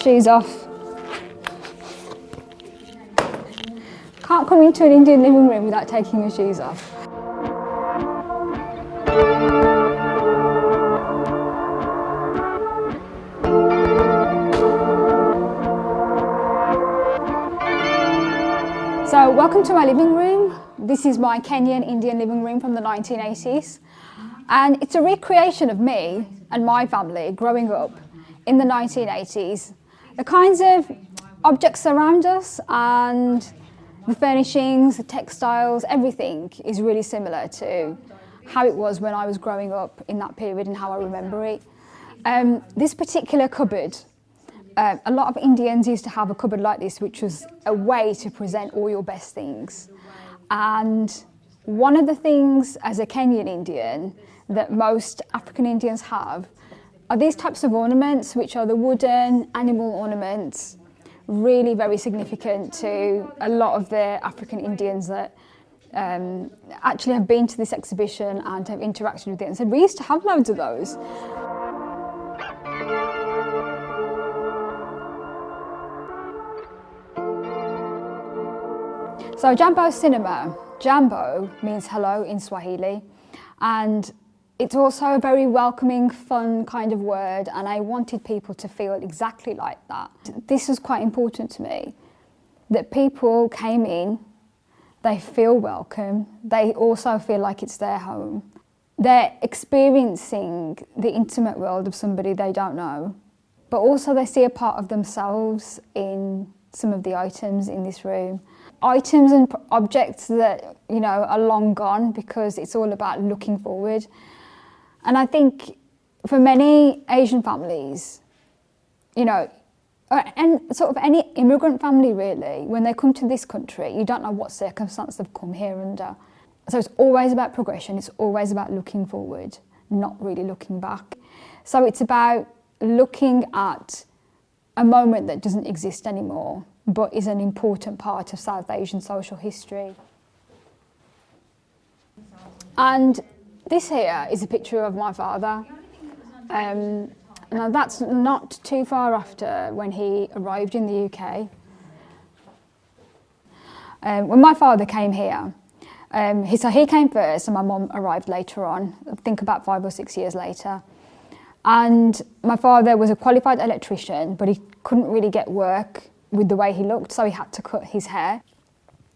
Shoes off. Can't come into an Indian living room without taking your shoes off. So welcome to my living room. This is my Kenyan-Indian living room from the 1980s. And it's a recreation of me and my family growing up in the 1980s. The kinds of objects around us and the furnishings, the textiles, everything is really similar to how it was when I was growing up in that period and how I remember it. This particular cupboard, a lot of Indians used to have a cupboard like this, which was a way to present all your best things. And one of the things as a Kenyan Indian that most African Indians have are these types of ornaments, which are the wooden animal ornaments, really very significant to a lot of the African Indians that actually have been to this exhibition and have interacted with it and said, we used to have loads of those. So Jambo Cinema, Jambo means hello in Swahili, and it's also a very welcoming, fun kind of word, and I wanted people to feel exactly like that. This was quite important to me, that people came in, they feel welcome, they also feel like it's their home. They're experiencing the intimate world of somebody they don't know, but also they see a part of themselves in some of the items in this room. Items and objects that, you know, are long gone because it's all about looking forward. And I think for many Asian families, you know, and sort of any immigrant family really, when they come to this country, you don't know what circumstance they've come here under. So it's always about progression, it's always about looking forward, not really looking back. So it's about looking at a moment that doesn't exist anymore, but is an important part of South Asian social history. And this here is a picture of my father. Now that's not too far after when he arrived in the UK. When my father came here, so he came first and my mum arrived later on, I think about 5 or 6 years later. And my father was a qualified electrician, but he couldn't really get work with the way he looked, so he had to cut his hair.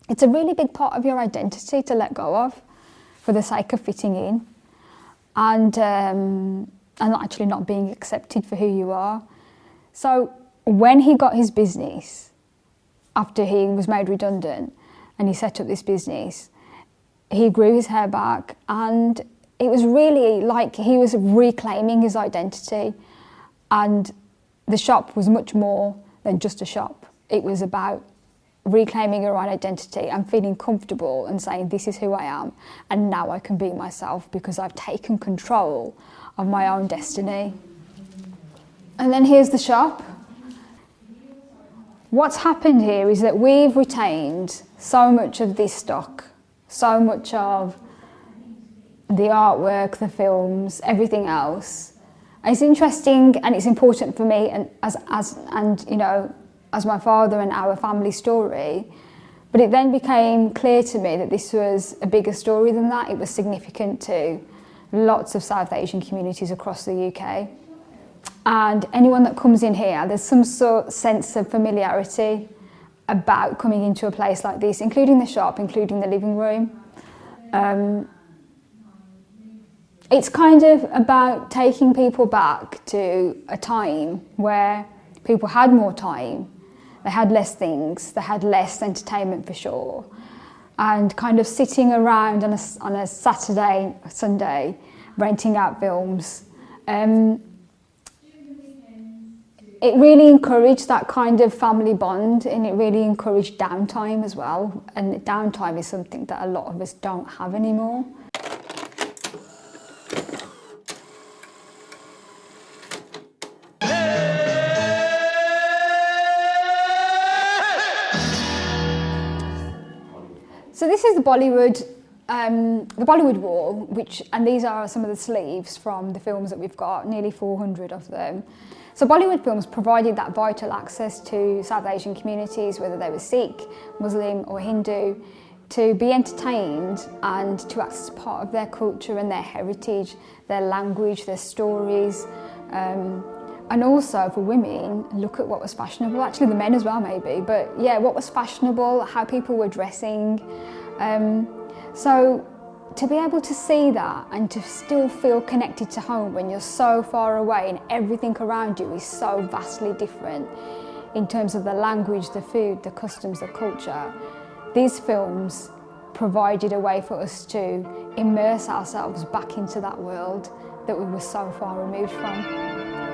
It's a really big part of your identity to let go of for the sake of fitting in and actually not being accepted for who you are. So when he got his business, after he was made redundant and he set up this business, he grew his hair back, and it was really like he was reclaiming his identity, and the shop was much more than just a shop. It was about reclaiming your own identity and feeling comfortable and saying, this is who I am, and now I can be myself because I've taken control of my own destiny. And then here's the shop. What's happened here is that we've retained so much of this stock, so much of the artwork, the films, everything else. And it's interesting and it's important for me and you know, as my father and our family story, but it then became clear to me that this was a bigger story than that. It was significant to lots of South Asian communities across the UK. And anyone that comes in here, there's some sort of sense of familiarity about coming into a place like this, including the shop, including the living room. It's kind of about taking people back to a time where people had more time, they had less things, they had less entertainment for sure, and kind of sitting around on a Saturday, Sunday, renting out films. It really encouraged that kind of family bond, and it really encouraged downtime as well, and downtime is something that a lot of us don't have anymore. So this is the Bollywood the Bollywood wall, and these are some of the sleeves from the films that we've got, nearly 400 of them. So Bollywood films provided that vital access to South Asian communities, whether they were Sikh, Muslim or Hindu, to be entertained and to act as part of their culture and their heritage, their language, their stories. And also for women, look at what was fashionable, actually the men as well maybe, but yeah, what was fashionable, how people were dressing. So to be able to see that and to still feel connected to home when you're so far away and everything around you is so vastly different in terms of the language, the food, the customs, the culture, these films provided a way for us to immerse ourselves back into that world that we were so far removed from.